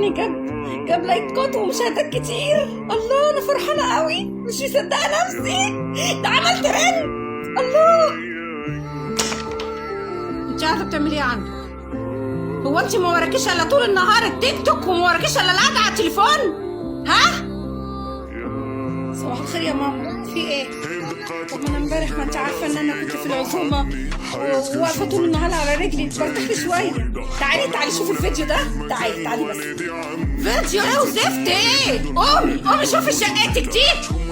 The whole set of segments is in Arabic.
يعني جاب لايكات ومشاهدات كتير. الله، انا فرحانه قوي، مش مصدقه نفسي، ده عمل ترند. الله، انت عارفه بتعملي ايه عندك؟ هو انت ما وراكيش الا طول النهار التيك توك وما وراكيش الا القعده على التليفون؟ ها؟ صباح الخير يا ماما، في ايه؟ طب ما انا امبارح، ما انت عارفه ان انا كنت في العزومه وواقفه طول النهار على رجلي، برتاح لي شويه. تعالي شوفي الفيديو ده، تعالي بس. فيديو ايه وزفت ايه؟ قومي شوفي شقتك دي،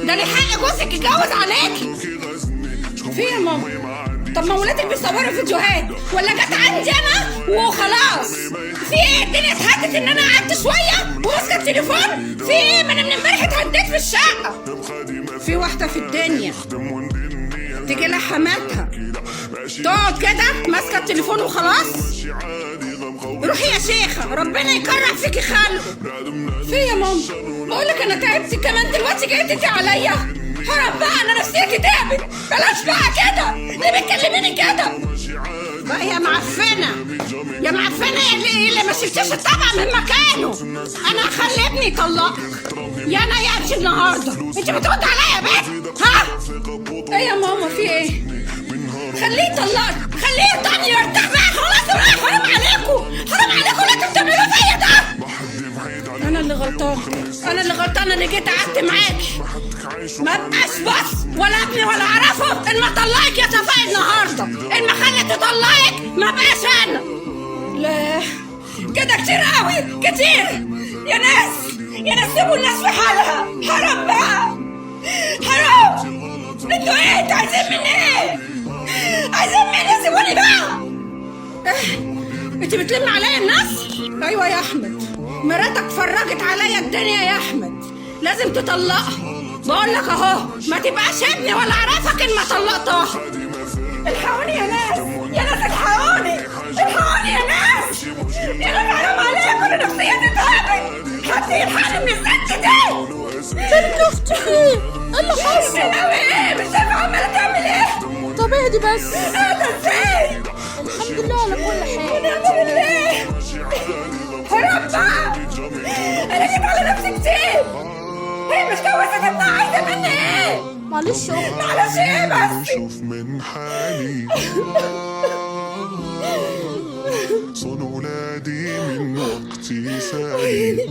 ده لحق جوزك يتجوز عليكي. في ايه يا ماما؟ طب ما ولادك بيصوروا فيديوهات ولا جت عندي انا وخلاص؟ في ايه؟ الدنيا اتهدت ان انا قعدت شويه وماسكه التليفون؟ في ايه؟ ما انا من امبارح اتهديت في الشقه. في واحده في الدنيا تيجي لها حماتها تقعد كده ماسكه التليفون وخلاص؟ روحي يا شيخه، ربنا يكرم فيكي خلقه. في يا ماما؟ بقول لك انا تعبت كمان دلوقتي جايه تدي عليا؟ حرام بقى، انا نفسيتي تعبت، بلاش بقى كده، ليه بتكلميني كده؟ بقى يا معفنه اللي ما شلتيش الطبق من مكانه، انا هخلي ابني يطلقك يا انا يا امشي النهارده. انت بترد عليا يا بنت؟ ها؟ ايه يا ماما في ايه؟ خليه يطلقك، خليه يطلقني يرتاح بقى خلاص. حرام عليكم اللي انتوا بتعملوه فيا ده. انا اللي غلطانه اللي جيت قعدت معاكي. ما بقاش بص ولا ابني ولا اعرفه ان ما طلعك يا صفاء النهارده، ان ما خلت تطلعك ما بقاش انا. لا كده كتير قوي، كتير يا ناس سيبوا الناس في حالها. حرام بقى، حرام. انتوا ايه؟ انتوا عايزين مني سيبوني بقى. انت بتلم عليا الناس؟ ايوه يا احمد، مراتك فرجت عليا الدنيا يا احمد، لازم تطلقها. بقول لك اهو، ما تبقاش ابني ولا اعرفك ان ما طلقتها. الحقوني يا ناس، الحقوني يا ناس، حرام عليكم، انا نفسيتي اتهدت. حد يلحقني من الست دي. بنت اختي ايه اللي حصل؟ ايه مش شايفه عماله تعمل ايه؟ طب اهدي بس. اهدى ازاي؟ الحمد لله على كل حال. ونعمل ايه؟ حرام بقى، انا جيت على نفسي كتير. هي مش جوزت ابنها، عايزه مني ايه؟ معلش ايه بس؟ شوف من حالي صون ولادي من وقتي سالي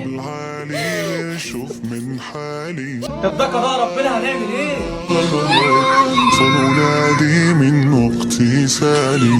بالعالي. شوف من حالي، طب ده قضاء ربنا، هنعمل ايه؟ صون ولادي من وقتي سالي.